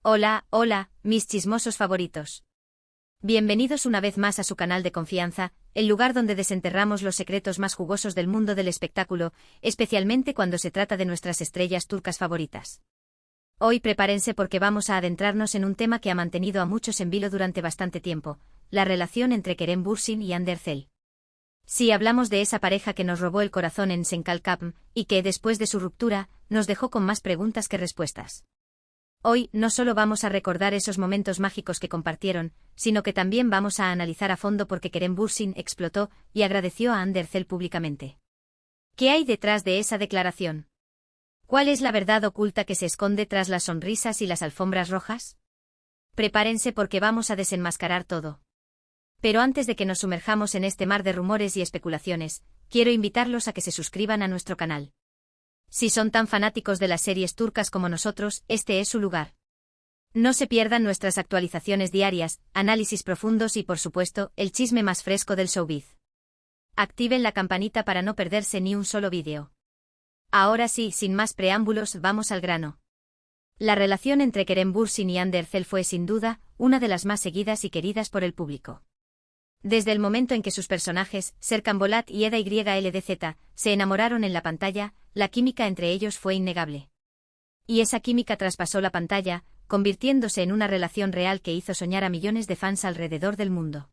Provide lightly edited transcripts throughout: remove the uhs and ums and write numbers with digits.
Hola, hola, mis chismosos favoritos. Bienvenidos una vez más a su canal de confianza, el lugar donde desenterramos los secretos más jugosos del mundo del espectáculo, especialmente cuando se trata de nuestras estrellas turcas favoritas. Hoy prepárense porque vamos a adentrarnos en un tema que ha mantenido a muchos en vilo durante bastante tiempo, la relación entre Kerem Bürsin y Hande Erçel. Sí, hablamos de esa pareja que nos robó el corazón en Senkalkapm, y que, después de su ruptura, nos dejó con más preguntas que respuestas. Hoy no solo vamos a recordar esos momentos mágicos que compartieron, sino que también vamos a analizar a fondo por qué Kerem Bürsin explotó y agradeció a Hande Erçel públicamente. ¿Qué hay detrás de esa declaración? ¿Cuál es la verdad oculta que se esconde tras las sonrisas y las alfombras rojas? Prepárense porque vamos a desenmascarar todo. Pero antes de que nos sumerjamos en este mar de rumores y especulaciones, quiero invitarlos a que se suscriban a nuestro canal. Si son tan fanáticos de las series turcas como nosotros, este es su lugar. No se pierdan nuestras actualizaciones diarias, análisis profundos y, por supuesto, el chisme más fresco del showbiz. Activen la campanita para no perderse ni un solo vídeo. Ahora sí, sin más preámbulos, vamos al grano. La relación entre Kerem Bürsin y Hande Erçel fue, sin duda, una de las más seguidas y queridas por el público. Desde el momento en que sus personajes, Serkan Bolat y Eda YLDZ, se enamoraron en la pantalla, la química entre ellos fue innegable. Y esa química traspasó la pantalla, convirtiéndose en una relación real que hizo soñar a millones de fans alrededor del mundo.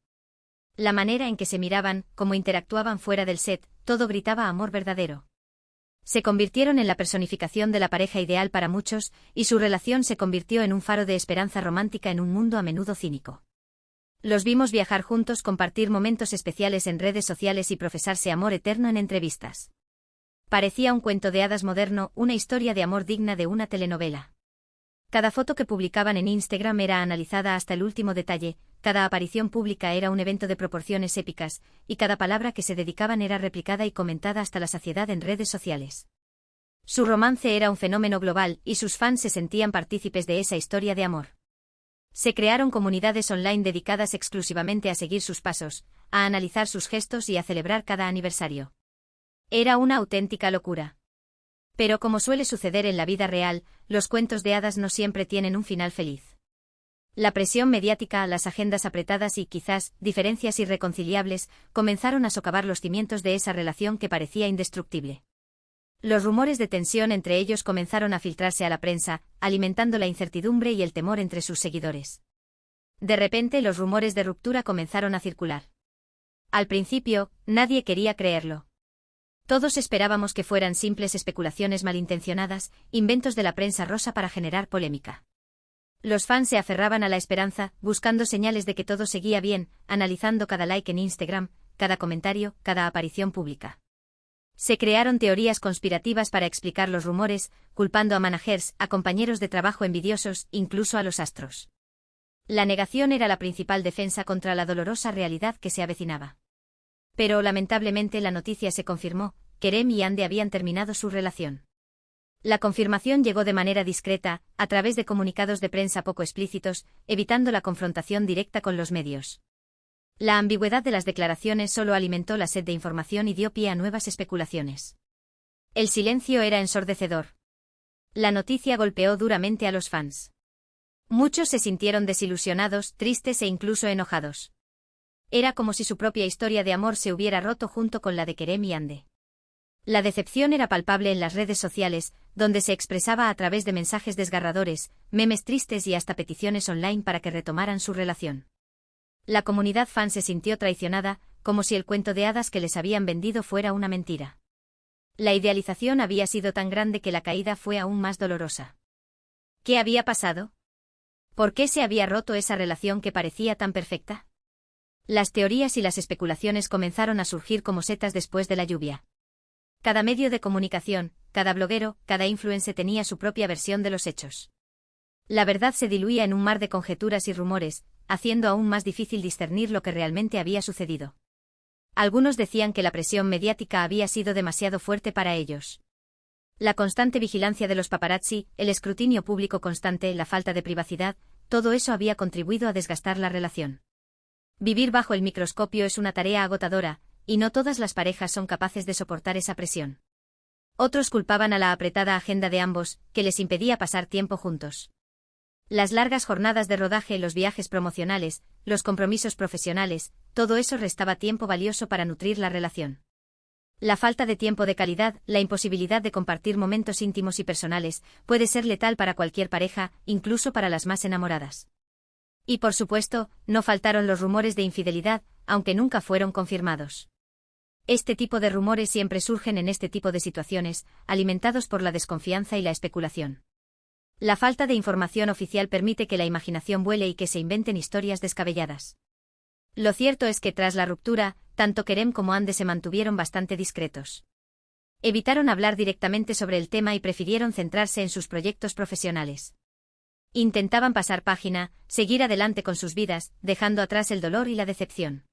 La manera en que se miraban, cómo interactuaban fuera del set, todo gritaba amor verdadero. Se convirtieron en la personificación de la pareja ideal para muchos, y su relación se convirtió en un faro de esperanza romántica en un mundo a menudo cínico. Los vimos viajar juntos, compartir momentos especiales en redes sociales y profesarse amor eterno en entrevistas. Parecía un cuento de hadas moderno, una historia de amor digna de una telenovela. Cada foto que publicaban en Instagram era analizada hasta el último detalle, cada aparición pública era un evento de proporciones épicas, y cada palabra que se dedicaban era replicada y comentada hasta la saciedad en redes sociales. Su romance era un fenómeno global, y sus fans se sentían partícipes de esa historia de amor. Se crearon comunidades online dedicadas exclusivamente a seguir sus pasos, a analizar sus gestos y a celebrar cada aniversario. Era una auténtica locura. Pero como suele suceder en la vida real, los cuentos de hadas no siempre tienen un final feliz. La presión mediática, las agendas apretadas y, quizás, diferencias irreconciliables, comenzaron a socavar los cimientos de esa relación que parecía indestructible. Los rumores de tensión entre ellos comenzaron a filtrarse a la prensa, alimentando la incertidumbre y el temor entre sus seguidores. De repente los rumores de ruptura comenzaron a circular. Al principio, nadie quería creerlo. Todos esperábamos que fueran simples especulaciones malintencionadas, inventos de la prensa rosa para generar polémica. Los fans se aferraban a la esperanza, buscando señales de que todo seguía bien, analizando cada like en Instagram, cada comentario, cada aparición pública. Se crearon teorías conspirativas para explicar los rumores, culpando a managers, a compañeros de trabajo envidiosos, incluso a los astros. La negación era la principal defensa contra la dolorosa realidad que se avecinaba. Pero lamentablemente la noticia se confirmó: Kerem y Hande habían terminado su relación. La confirmación llegó de manera discreta, a través de comunicados de prensa poco explícitos, evitando la confrontación directa con los medios. La ambigüedad de las declaraciones solo alimentó la sed de información y dio pie a nuevas especulaciones. El silencio era ensordecedor. La noticia golpeó duramente a los fans. Muchos se sintieron desilusionados, tristes e incluso enojados. Era como si su propia historia de amor se hubiera roto junto con la de Kerem y Hande. La decepción era palpable en las redes sociales, donde se expresaba a través de mensajes desgarradores, memes tristes y hasta peticiones online para que retomaran su relación. La comunidad fan se sintió traicionada, como si el cuento de hadas que les habían vendido fuera una mentira. La idealización había sido tan grande que la caída fue aún más dolorosa. ¿Qué había pasado? ¿Por qué se había roto esa relación que parecía tan perfecta? Las teorías y las especulaciones comenzaron a surgir como setas después de la lluvia. Cada medio de comunicación, cada bloguero, cada influencer tenía su propia versión de los hechos. La verdad se diluía en un mar de conjeturas y rumores, haciendo aún más difícil discernir lo que realmente había sucedido. Algunos decían que la presión mediática había sido demasiado fuerte para ellos. La constante vigilancia de los paparazzi, el escrutinio público constante, la falta de privacidad, todo eso había contribuido a desgastar la relación. Vivir bajo el microscopio es una tarea agotadora, y no todas las parejas son capaces de soportar esa presión. Otros culpaban a la apretada agenda de ambos, que les impedía pasar tiempo juntos. Las largas jornadas de rodaje, los viajes promocionales, los compromisos profesionales, todo eso restaba tiempo valioso para nutrir la relación. La falta de tiempo de calidad, la imposibilidad de compartir momentos íntimos y personales, puede ser letal para cualquier pareja, incluso para las más enamoradas. Y por supuesto, no faltaron los rumores de infidelidad, aunque nunca fueron confirmados. Este tipo de rumores siempre surgen en este tipo de situaciones, alimentados por la desconfianza y la especulación. La falta de información oficial permite que la imaginación vuele y que se inventen historias descabelladas. Lo cierto es que tras la ruptura, tanto Kerem como Hande se mantuvieron bastante discretos. Evitaron hablar directamente sobre el tema y prefirieron centrarse en sus proyectos profesionales. Intentaban pasar página, seguir adelante con sus vidas, dejando atrás el dolor y la decepción.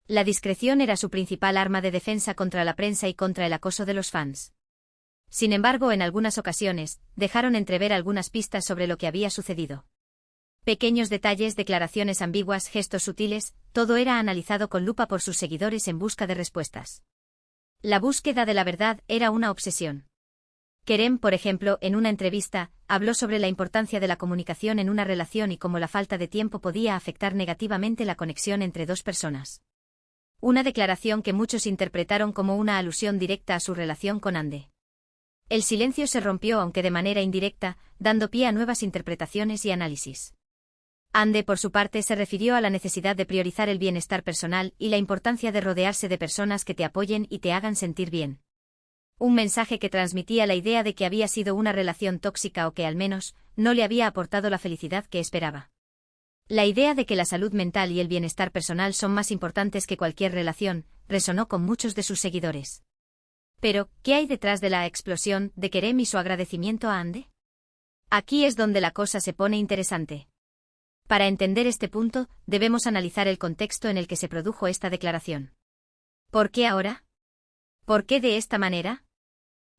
La discreción era su principal arma de defensa contra la prensa y contra el acoso de los fans. Sin embargo, en algunas ocasiones, dejaron entrever algunas pistas sobre lo que había sucedido. Pequeños detalles, declaraciones ambiguas, gestos sutiles, todo era analizado con lupa por sus seguidores en busca de respuestas. La búsqueda de la verdad era una obsesión. Kerem, por ejemplo, en una entrevista, habló sobre la importancia de la comunicación en una relación y cómo la falta de tiempo podía afectar negativamente la conexión entre dos personas. Una declaración que muchos interpretaron como una alusión directa a su relación con Hande. El silencio se rompió, aunque de manera indirecta, dando pie a nuevas interpretaciones y análisis. Hande, por su parte, se refirió a la necesidad de priorizar el bienestar personal y la importancia de rodearse de personas que te apoyen y te hagan sentir bien. Un mensaje que transmitía la idea de que había sido una relación tóxica o que, al menos, no le había aportado la felicidad que esperaba. La idea de que la salud mental y el bienestar personal son más importantes que cualquier relación, resonó con muchos de sus seguidores. Pero, ¿qué hay detrás de la explosión de Kerem y su agradecimiento a Hande? Aquí es donde la cosa se pone interesante. Para entender este punto, debemos analizar el contexto en el que se produjo esta declaración. ¿Por qué ahora? ¿Por qué de esta manera?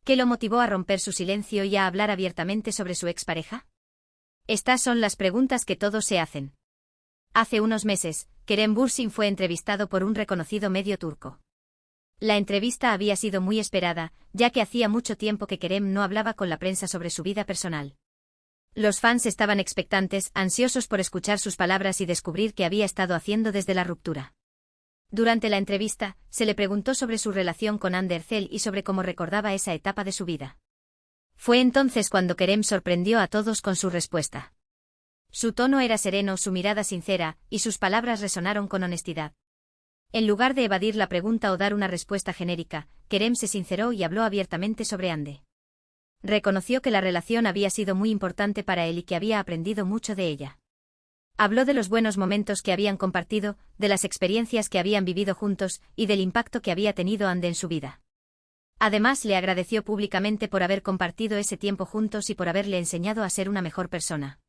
¿Qué lo motivó a romper su silencio y a hablar abiertamente sobre su expareja? Estas son las preguntas que todos se hacen. Hace unos meses, Kerem Bürsin fue entrevistado por un reconocido medio turco. La entrevista había sido muy esperada, ya que hacía mucho tiempo que Kerem no hablaba con la prensa sobre su vida personal. Los fans estaban expectantes, ansiosos por escuchar sus palabras y descubrir qué había estado haciendo desde la ruptura. Durante la entrevista, se le preguntó sobre su relación con Hande Erçel y sobre cómo recordaba esa etapa de su vida. Fue entonces cuando Kerem sorprendió a todos con su respuesta. Su tono era sereno, su mirada sincera, y sus palabras resonaron con honestidad. En lugar de evadir la pregunta o dar una respuesta genérica, Kerem se sinceró y habló abiertamente sobre Hande. Reconoció que la relación había sido muy importante para él y que había aprendido mucho de ella. Habló de los buenos momentos que habían compartido, de las experiencias que habían vivido juntos y del impacto que había tenido Hande en su vida. Además, le agradeció públicamente por haber compartido ese tiempo juntos y por haberle enseñado a ser una mejor persona.